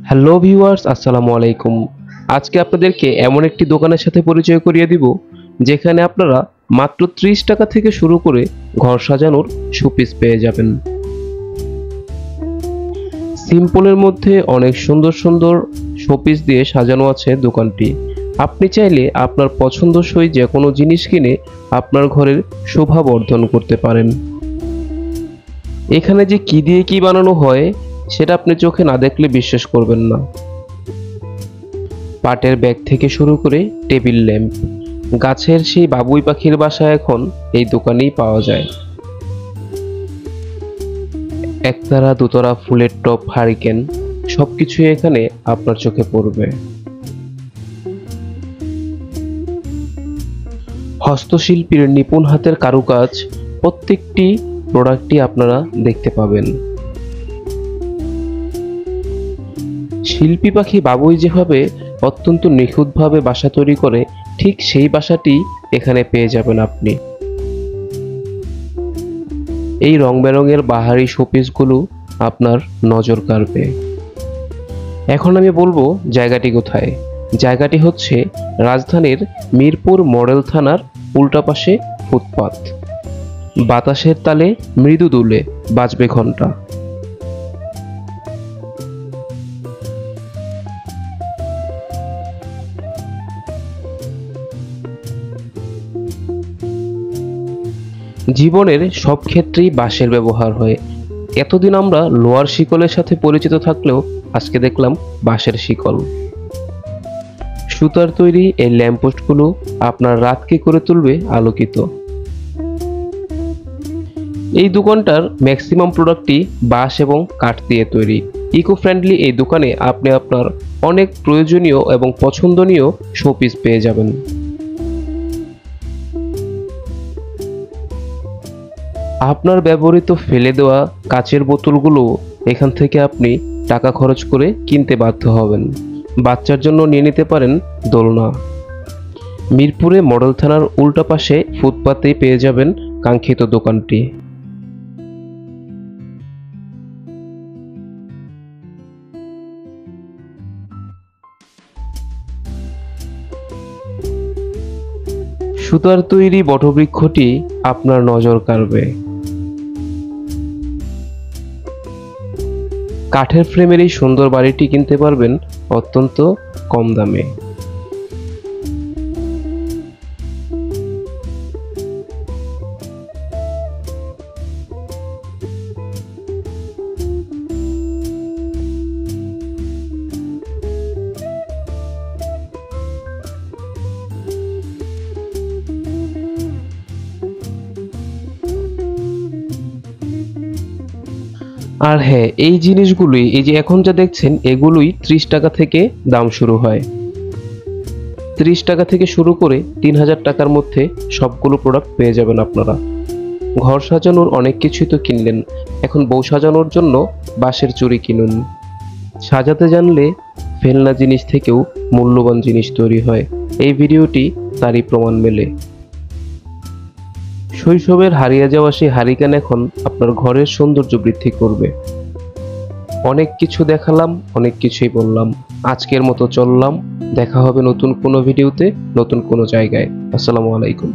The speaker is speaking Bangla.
হ্যালো ভিউয়ার্স, আসসালামু আলাইকুম। আজকে আপনাদেরকে এমন একটি দোকানের সাথে পরিচয় করিয়ে দিব যেখানে আপনারা মাত্র 30 টাকা থেকে শুরু করে ঘর সাজানোর শোপিস পেয়ে যাবেন। সিম্পলের মধ্যে অনেক সুন্দর সুন্দর শোপিস দিয়ে সাজানো আছে দোকানটি। আপনি চাইলে আপনার পছন্দসই যে কোনো জিনিস কিনে আপনার ঘরের শোভা বর্ধন করতে পারেন। এখানে যে কি দিয়ে কি বানানো হয় সেটা আপনি চোখে না দেখলে বিশ্বাস করবেন না। পাটের ব্যাগ থেকে শুরু করে টেবিল ল্যাম্প, গাছের সেই বাবুই পাখির বাসা এখন এই দোকানেই পাওয়া যায়। একতারা দুতরা ফুলের টপ, হারিকেন সবকিছুই এখানে আপনার চোখে পড়বে। হস্তশিল্পীর নিপুণ হাতের কারুকাজ, প্রত্যেকটি প্রোডাক্টই আপনারা দেখতে পাবেন। শিল্পী পাখি বাবুই যেভাবে অত্যন্ত নিখুঁতভাবে বাসা তৈরি করে, ঠিক সেই বাসাটি এখানে পেয়ে যাবেন আপনি। এই রং বেরঙের বাহারি শোপিসগুলো আপনার নজর কাড়বে। এখন আমি বলবো জায়গাটি কোথায়। জায়গাটি হচ্ছে রাজধানীর মিরপুর মডেল থানার উল্টা পাশে ফুটপাত। বাতাসের তালে মৃদু দুলে বাজবে ঘন্টা। জীবনের সব ক্ষেত্রেই বাঁশের ব্যবহার হয়। এতদিন আমরা লোহার শিকলের সাথে পরিচিত থাকলেও আজকে দেখলাম বাঁশের শিকল। সুতার তৈরি এই ল্যাম্পপোস্টগুলো আপনার রাতকে করে তুলবে আলোকিত। এই দোকানটার ম্যাক্সিমাম প্রোডাক্টই বাঁশ এবং কাঠ দিয়ে তৈরি। ইকো ফ্রেন্ডলি এই দোকানে আপনি আপনার অনেক প্রয়োজনীয় এবং পছন্দনীয় শোপিস পেয়ে যাবেন। আপনার ব্যবহৃত ফেলে দেওয়া কাচের বোতলগুলো এখান থেকে আপনি টাকা খরচ করে কিনতে বাধ্য হবেন। বাচ্চার জন্য নিয়ে নিতে পারেন দোলনা। মিরপুরে মডেল থানার উল্টা পাশে ফুটপাতে পেয়ে যাবেন কাঙ্ক্ষিত দোকানটি। সুতার তৈরি বটবৃক্ষটি আপনার নজর কাড়বে। কাঠের ফ্রেমের এই সুন্দর বাড়িটি কিনতে পারবেন অত্যন্ত কম দামে। আর হ্যাঁ, এই জিনিসগুলোই, এই যে এখন যা দেখছেন, এগুলোই 30 টাকা থেকে দাম শুরু হয়। 30 টাকা থেকে শুরু করে 3000 টাকার মধ্যে সবগুলো প্রোডাক্ট পেয়ে যাবেন আপনারা। ঘর সাজানোর অনেক কিছুই তো কিনলেন, এখন বউ সাজানোর জন্য বাঁশের চুড়ি কিনুন। সাজাতে জানলে ফেলনা জিনিস থেকেও মূল্যবান জিনিস তৈরি হয়। এই ভিডিওটি তারই প্রমাণ মেলে। শৈশবের হারিয়ে যাওয়া সেই হারিকেন এখন আপনার ঘরের সৌন্দর্য বৃদ্ধি করবে। অনেক কিছু দেখালাম, অনেক কিছুই বললাম। আজকের মতো চললাম। দেখা হবে নতুন কোনো ভিডিওতে, নতুন কোনো জায়গায়। আসসালামু আলাইকুম।